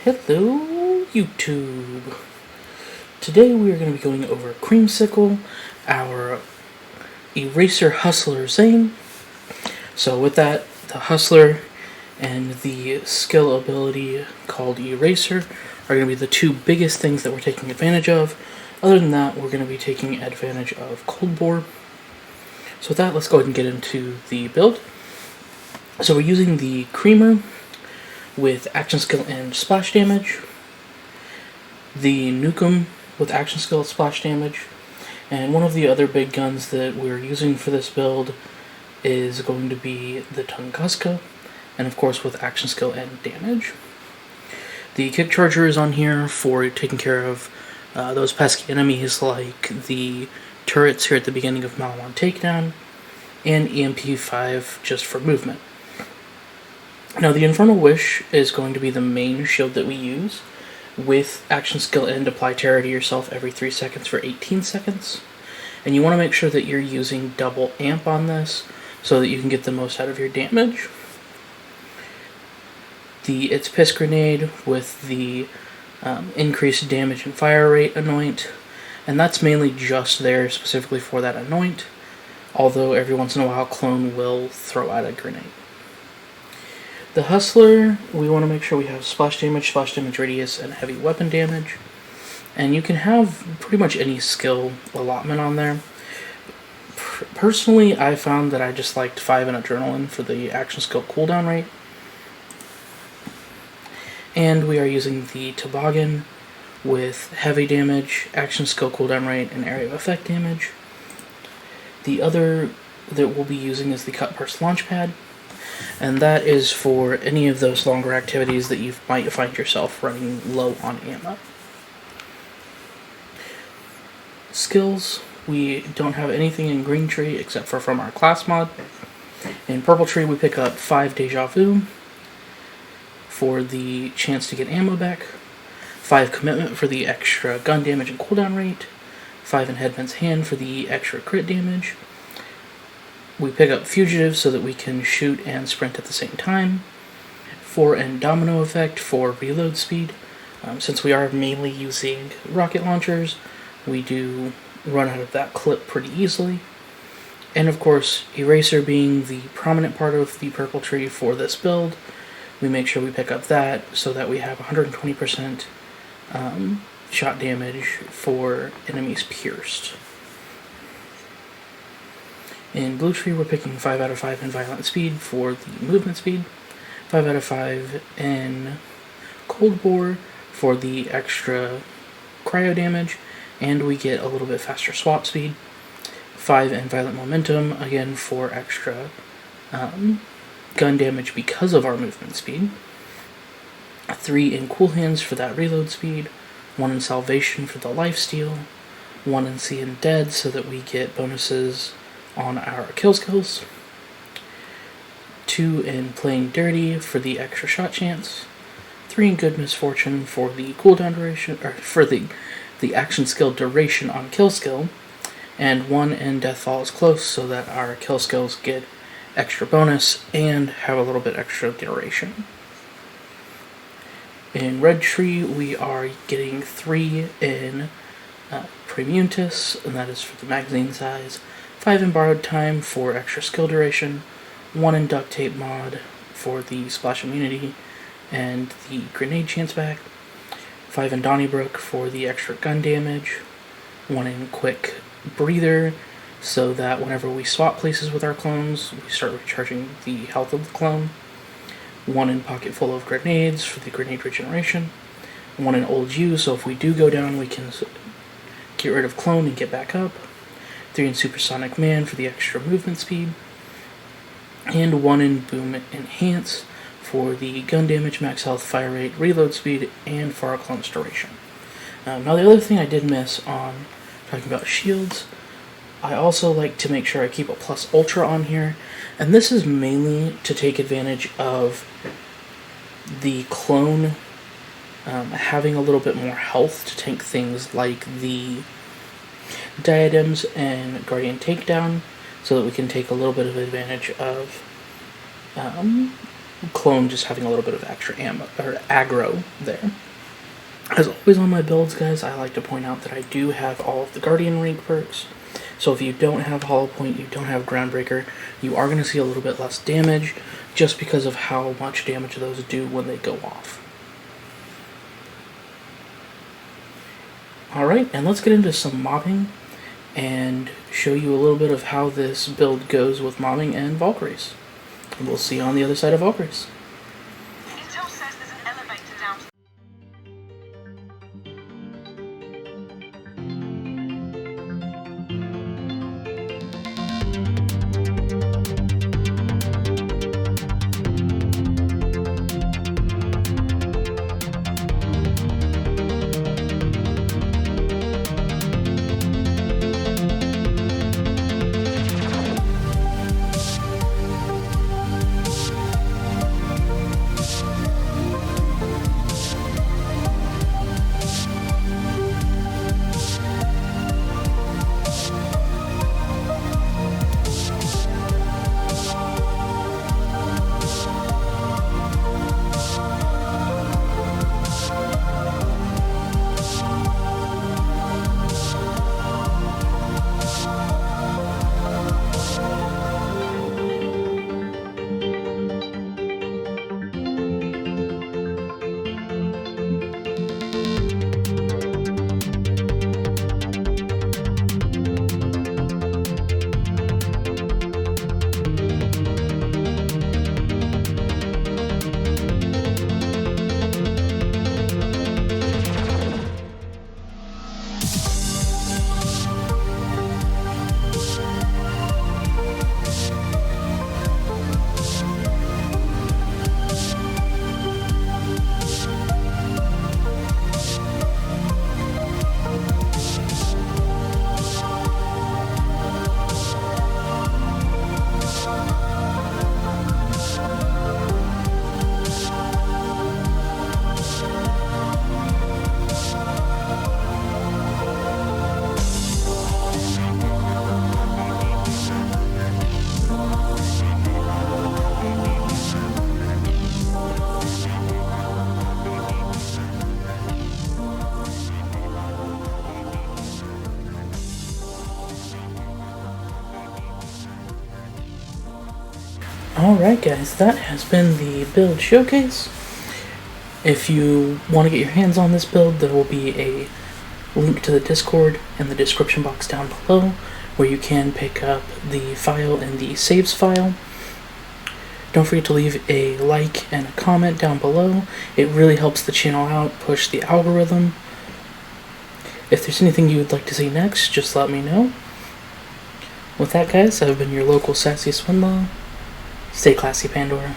Hello, YouTube. Today we are going to be going over CremeSickle, our eraser hustler Zane. So with that, the hustler and the skill ability called eraser are going to be the two biggest things that we're taking advantage of. Other than that, we're going to be taking advantage of cold bore. So with that, let's go ahead and get into the build. So we're using the creamer with action skill and splash damage, the nukem with action skill and splash damage, and one of the other big guns that we're using for this build is going to be the Tunguska, and of course with action skill and damage. The kick charger is on here for taking care of those pesky enemies like the turrets here at the beginning of Malawan Takedown, and EMP5 just for movement. Now the Infernal Wish is going to be the main shield that we use, with action skill and apply terror to yourself every 3 seconds for 18 seconds. And you want to make sure that you're using double amp on this so that you can get the most out of your damage. The It's Piss Grenade with the increased damage and fire rate anoint, and that's mainly just there specifically for that anoint, although every once in a while Clone will throw out a grenade. The Hustler, we want to make sure we have splash damage radius, and heavy weapon damage. And you can have pretty much any skill allotment on there. Personally, I found that I just liked 5 in Adrenaline for the action skill cooldown rate. And we are using the Toboggan with heavy damage, action skill cooldown rate, and area of effect damage. The other that we'll be using is the Cut Burst Launchpad, and that is for any of those longer activities that you might find yourself running low on ammo. Skills, we don't have anything in Green Tree except for from our class mod. In Purple Tree we pick up 5 Deja Vu for the chance to get ammo back, 5 Commitment for the extra gun damage and cooldown rate, 5 in Headman's Hand for the extra crit damage. We pick up Fugitive so that we can shoot and sprint at the same time, 4 in Domino Effect for reload speed. Since we are mainly using rocket launchers, we do run out of that clip pretty easily. And of course, Eraser being the prominent part of the Purple Tree for this build, we make sure we pick up that so that we have 120% shot damage for enemies pierced. In Blue Tree, we're picking 5 out of 5 in Violent Speed for the movement speed, 5 out of 5 in Cold Bore for the extra cryo damage, and we get a little bit faster swap speed, 5 in Violent Momentum, again for extra gun damage because of our movement speed, 3 in Cool Hands for that reload speed, 1 in Salvation for the lifesteal, 1 in Seeing Dead so that we get bonuses on our kill skills, 2 in Playing Dirty for the extra shot chance, 3 in Good Misfortune for the cooldown duration, or for the action skill duration on kill skill, and 1 in Death Falls Close so that our kill skills get extra bonus and have a little bit extra duration. In Red Tree, we are getting 3 in Premuntus, and that is for the magazine size, 5 in Borrowed Time for extra skill duration, 1 in Duct Tape Mod for the splash immunity and the grenade chance back, 5 in Donnybrook for the extra gun damage, 1 in Quick Breather so that whenever we swap places with our clones, we start recharging the health of the clone, 1 in Pocket Full of Grenades for the grenade regeneration, 1 in Old U so if we do go down we can get rid of clone and get back up, 3 in Supersonic Man for the extra movement speed, and 1 in Boom Enhance for the gun damage, max health, fire rate, reload speed, and for our clone's duration. Now the other thing I did miss on talking about shields, I also like to make sure I keep a plus ultra on here, and this is mainly to take advantage of the clone having a little bit more health to tank things like the Diadems and Guardian Takedown, so that we can take a little bit of advantage of clone just having a little bit of extra ammo or aggro there. As always on my builds, guys, I like to point out that I do have all of the Guardian rank perks. So if you don't have Hollow Point, you don't have Groundbreaker, you are going to see a little bit less damage just because of how much damage those do when they go off. Alright, and let's get into some mobbing and show you a little bit of how this build goes with mobbing and Valkyries. And we'll see you on the other side of Valkyries. Intel says there's an elevator down. Alright guys, that has been the build showcase. If you want to get your hands on this build, there will be a link to the Discord in the description box down below, where you can pick up the file and the saves file. Don't forget to leave a like and a comment down below. It really helps the channel out, push the algorithm. If there's anything you would like to see next, just let me know. With that guys, I've been your local sassy SwinLaw. Stay classy, Pandora.